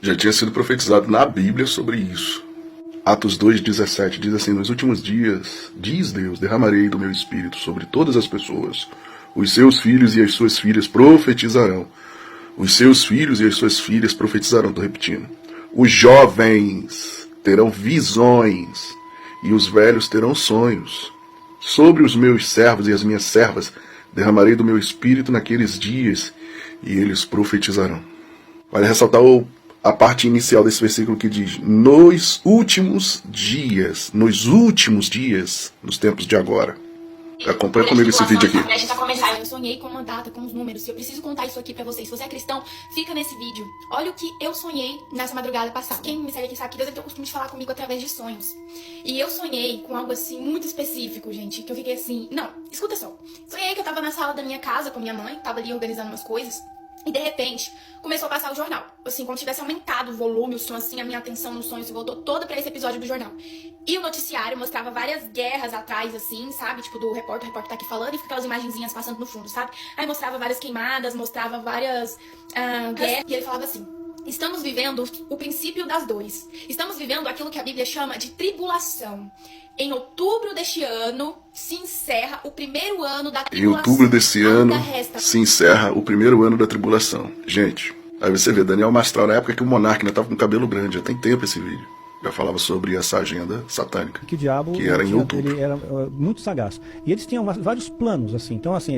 Já tinha sido profetizado na Bíblia sobre isso. Atos 2,17 diz assim: nos últimos dias, diz Deus, derramarei do meu espírito sobre todas as pessoas. Os seus filhos e as suas filhas profetizarão. Os seus filhos e as suas filhas profetizarão, estou repetindo. Os jovens terão visões e os velhos terão sonhos. Sobre os meus servos e as minhas servas derramarei do meu espírito naqueles dias e eles profetizarão. Vale ressaltar a parte inicial desse versículo que diz: nos últimos dias, nos tempos de agora. Acompanha comigo esse vídeo aqui. Prestes a começar, eu sonhei com uma data, com os números. Eu preciso contar isso aqui pra vocês. Se você é cristão, fica nesse vídeo. Olha o que eu sonhei nessa madrugada passada. Quem me segue aqui sabe que Deus tem o costume de falar comigo através de sonhos. E eu sonhei com algo assim muito específico, gente. Que eu fiquei assim, não, escuta só. Sonhei que eu tava na sala da minha casa com minha mãe, tava ali organizando umas coisas. E de repente, começou a passar o jornal. Assim, como se tivesse aumentado o volume, o som, assim, a minha atenção no sonho se voltou toda pra esse episódio do jornal. E o noticiário mostrava várias guerras atrás, assim, sabe? Tipo, o repórter tá aqui falando e fica aquelas imagenzinhas passando no fundo, sabe? Aí mostrava várias queimadas, mostrava várias guerras. E ele falava assim: estamos vivendo o princípio das dores. Estamos vivendo aquilo que a Bíblia chama de tribulação. Em outubro deste ano se encerra o primeiro ano da tribulação. Em outubro desse ano se encerra o primeiro ano da tribulação. Gente, aí você vê, Daniel Mastral, na época que o monarca ainda estava com cabelo grande, já tem tempo esse vídeo. Já falava sobre essa agenda satânica. Que o diabo, que era em outubro. Ele era muito sagaz. E eles tinham vários planos, assim. Então, assim,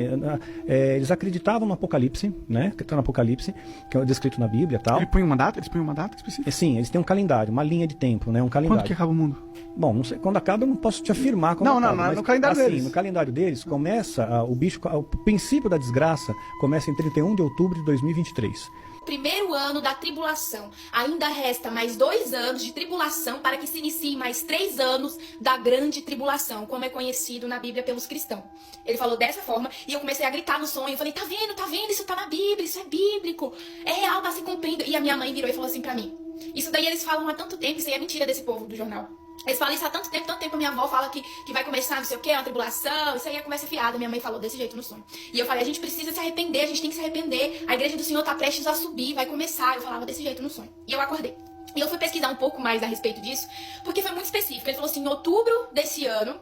eles acreditavam no Apocalipse, né? Que está no Apocalipse, que é descrito na Bíblia e tal. Eles põem uma data específica? Sim, eles têm um calindário, uma linha de tempo, né? Um calendário. Quando que acaba o mundo? Bom, não sei, quando acaba eu não posso te afirmar quando acaba. Não, mas, no calendário assim, deles. No calendário deles começa, o princípio da desgraça começa em 31 de outubro de 2023. Primeiro ano da tribulação. Ainda resta mais 2 anos de tribulação para que se inicie mais 3 anos da grande tribulação, como é conhecido na Bíblia pelos cristãos. Ele falou dessa forma e eu comecei a gritar no sonho. Eu falei, tá vendo, isso tá na Bíblia, isso é bíblico, é real, tá se cumprindo. E a minha mãe virou e falou assim pra mim: isso daí eles falam há tanto tempo, isso aí é mentira desse povo do jornal. Eles falam isso há tanto tempo a minha avó fala que vai começar não sei o que, uma tribulação, isso aí é conversa fiada. Minha mãe falou desse jeito no sonho. E eu falei, a gente precisa se arrepender, a gente tem que se arrepender, a igreja do Senhor tá prestes a subir, vai começar. Eu falava desse jeito no sonho. E eu acordei. E eu fui pesquisar um pouco mais a respeito disso, porque foi muito específico. Ele falou assim, em outubro desse ano,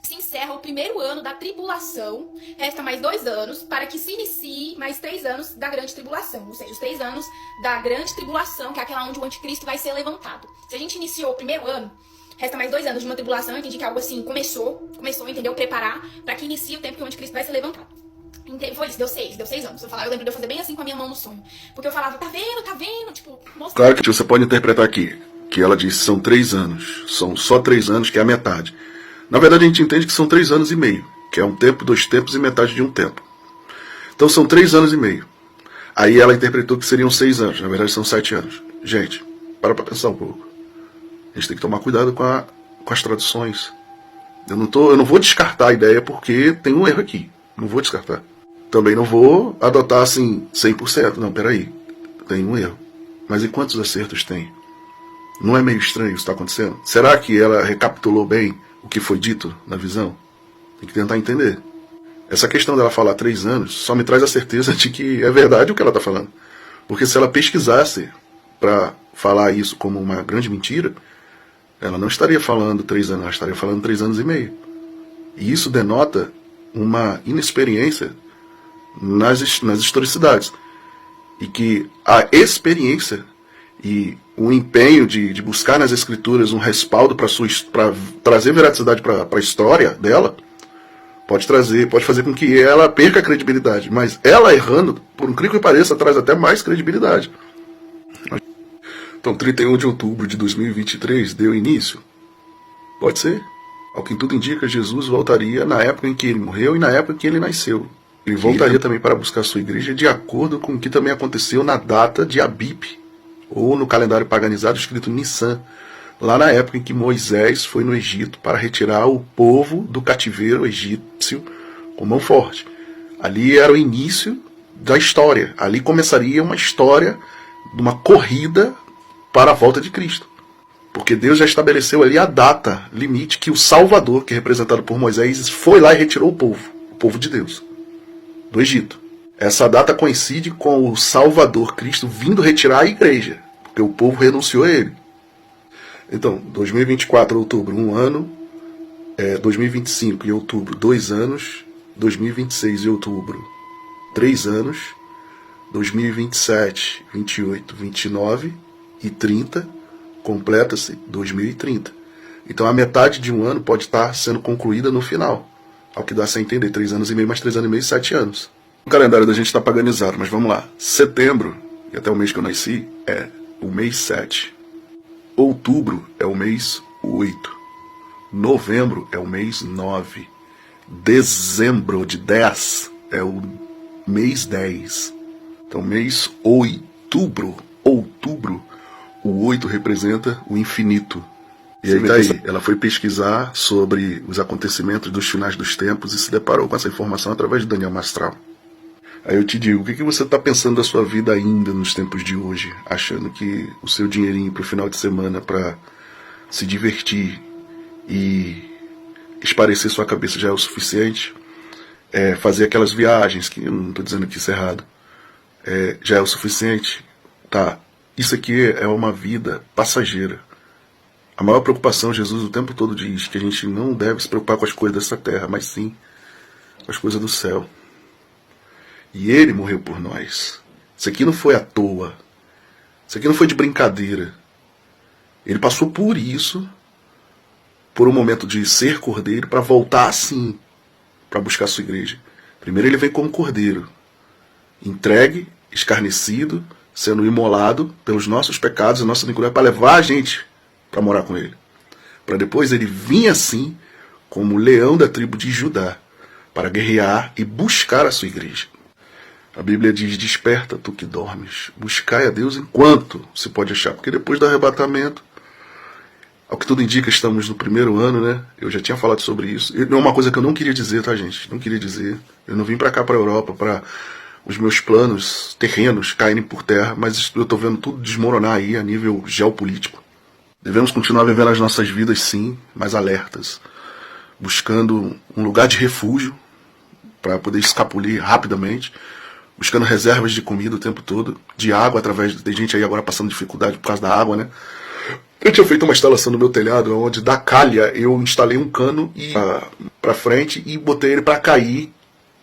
se encerra o primeiro ano da tribulação, resta mais 2 anos para que se inicie mais 3 anos da grande tribulação, ou seja, os 3 anos da grande tribulação, que é aquela onde o anticristo vai ser levantado. Se a gente iniciou o primeiro ano, resta mais 2 anos de uma tribulação. Eu entendi que algo assim começou, entendeu? Preparar para que inicie o tempo que o anticristo vai ser levantado. Foi isso, deu 6 anos. Eu lembro de eu fazer bem assim com a minha mão no sonho. Porque eu falava, tá vendo? Tipo, mostrando. Claro que você pode interpretar aqui, que ela disse são 3 anos. São só 3 anos, que é a metade. Na verdade, a gente entende que são 3 anos e meio, que é um tempo, 2 tempos e metade de um tempo. Então são 3 anos e meio. Aí ela interpretou que seriam 6 anos, na verdade são 7 anos. Gente, para pra pensar um pouco. A gente tem que tomar cuidado com as traduções. Eu não vou descartar a ideia porque tem um erro aqui. Não vou descartar. Também não vou adotar assim 100%. Não, peraí. Tem um erro. Mas e quantos acertos tem? Não é meio estranho isso que está acontecendo? Será que ela recapitulou bem o que foi dito na visão? Tem que tentar entender. Essa questão dela falar 3 anos só me traz a certeza de que é verdade o que ela está falando. Porque se ela pesquisasse para falar isso como uma grande mentira, ela não estaria falando 3 anos, ela estaria falando 3 anos e meio. E isso denota uma inexperiência nas historicidades. E que a experiência e o empenho de buscar nas escrituras um respaldo para trazer veracidade para a história dela, pode fazer com que ela perca a credibilidade. Mas ela errando, por incrível que pareça, traz até mais credibilidade. Então, 31 de outubro de 2023 deu início? Pode ser. Ao que tudo indica, Jesus voltaria na época em que ele morreu e na época em que ele nasceu. Ele voltaria também para buscar sua igreja de acordo com o que também aconteceu na data de Abip, ou no calendário paganizado escrito Nissan, lá na época em que Moisés foi no Egito para retirar o povo do cativeiro egípcio com mão forte. Ali era o início da história. Ali começaria uma história de uma corrida para a volta de Cristo. Porque Deus já estabeleceu ali a data limite que o Salvador, que é representado por Moisés, foi lá e retirou o povo de Deus, do Egito. Essa data coincide com o Salvador Cristo vindo retirar a igreja. porque o povo renunciou a ele. Então, 2024, outubro, 1 ano. 2025, em outubro, 2 anos. 2026, em outubro, 3 anos. 2027, 28, 29 e 30, completa-se 2030. Então a metade de um ano pode estar sendo concluída no final. Ao que dá a entender, 3 anos e meio, mais 3 anos e meio, 7 anos. O calendário da gente está paganizado, mas vamos lá. Setembro, e até o mês que eu nasci, é o mês 7. Outubro é o mês 8. Novembro é o mês 9. Dezembro, de 10, é o mês 10. Então, mês outubro, o 8 representa o infinito. E aí, ela foi pesquisar sobre os acontecimentos dos finais dos tempos e se deparou com essa informação através de Daniel Mastral. Aí eu te digo, o que você está pensando da sua vida ainda nos tempos de hoje? Achando que o seu dinheirinho para o final de semana para se divertir e esparecer sua cabeça já é o suficiente? Fazer aquelas viagens, que eu não estou dizendo que isso é errado, já é o suficiente? Tá, isso aqui é uma vida passageira. A maior preocupação, Jesus o tempo todo diz que a gente não deve se preocupar com as coisas dessa terra, mas sim com as coisas do céu. E Ele morreu por nós. Isso aqui não foi à toa. Isso aqui não foi de brincadeira. Ele passou por isso, por um momento de ser cordeiro, para voltar assim, para buscar a sua igreja. Primeiro ele vem como cordeiro, entregue, escarnecido, sendo imolado pelos nossos pecados e nossa iniquidade, para levar a gente para morar com ele. Para depois ele vir assim, como leão da tribo de Judá, para guerrear e buscar a sua igreja. A Bíblia diz, desperta tu que dormes, buscai a Deus enquanto se pode achar, porque depois do arrebatamento, ao que tudo indica, estamos no 1º ano, né? Eu já tinha falado sobre isso. Não é uma coisa que eu não queria dizer, tá, gente? Não queria dizer. Eu não vim para cá, para a Europa, para os meus planos terrenos caírem por terra, mas eu estou vendo tudo desmoronar aí a nível geopolítico. Devemos continuar vivendo as nossas vidas, sim, mas alertas, buscando um lugar de refúgio para poder escapulir rapidamente, buscando reservas de comida o tempo todo, de água, tem gente aí agora passando dificuldade por causa da água, né? Eu tinha feito uma instalação no meu telhado, onde da calha eu instalei um cano para frente e botei ele para cair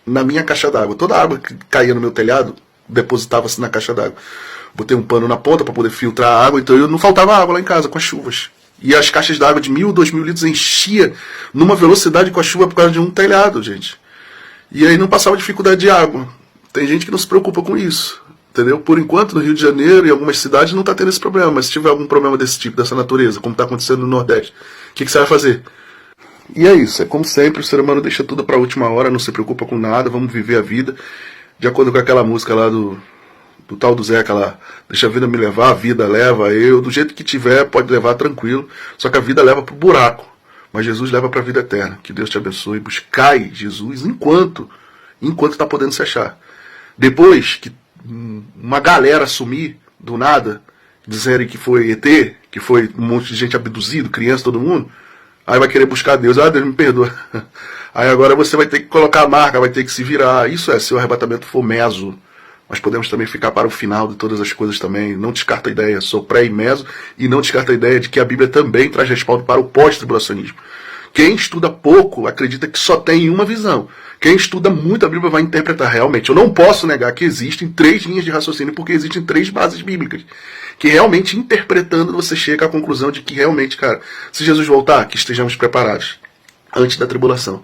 na minha caixa d'água. Toda a água que caía no meu telhado depositava-se na caixa d'água. Botei um pano na ponta para poder filtrar a água, então não faltava água lá em casa com as chuvas. E as caixas d'água de 1.000, 2.000 litros enchia numa velocidade com a chuva por causa de um telhado, gente. E aí não passava dificuldade de água. Tem gente que não se preocupa com isso. Entendeu? Por enquanto, no Rio de Janeiro e algumas cidades não está tendo esse problema, mas se tiver algum problema desse tipo, dessa natureza, como está acontecendo no Nordeste, o que você vai fazer? E é isso, é como sempre, o ser humano deixa tudo para a última hora, não se preocupa com nada, vamos viver a vida, de acordo com aquela música lá do tal do Zeca lá, deixa a vida me levar, a vida leva eu, do jeito que tiver, pode levar tranquilo, só que a vida leva para o buraco, mas Jesus leva para a vida eterna. Que Deus te abençoe, buscai Jesus enquanto está podendo se achar. Depois que uma galera sumir do nada, dizerem que foi ET, que foi um monte de gente abduzido, criança, todo mundo, aí vai querer buscar Deus. Deus me perdoa. Aí agora você vai ter que colocar a marca, vai ter que se virar. Isso se o arrebatamento for meso. Mas podemos também ficar para o final de todas as coisas também. Não descarta a ideia, sou pré e meso, e não descarta a ideia de que a Bíblia também traz respaldo para o pós-tribulacionismo. Quem estuda pouco acredita que só tem uma visão. Quem estuda muito a Bíblia vai interpretar realmente. Eu não posso negar que existem 3 linhas de raciocínio, porque existem 3 bases bíblicas. Que realmente, interpretando, você chega à conclusão de que realmente, cara, se Jesus voltar, que estejamos preparados antes da tribulação.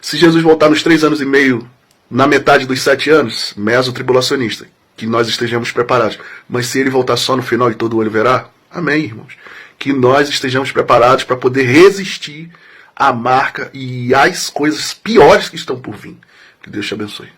Se Jesus voltar nos 3 anos e meio, na metade dos 7 anos, meso-tribulacionista, que nós estejamos preparados. Mas se ele voltar só no final e todo olho verá, amém, irmãos. Que nós estejamos preparados para poder resistir à marca e às coisas piores que estão por vir. Que Deus te abençoe.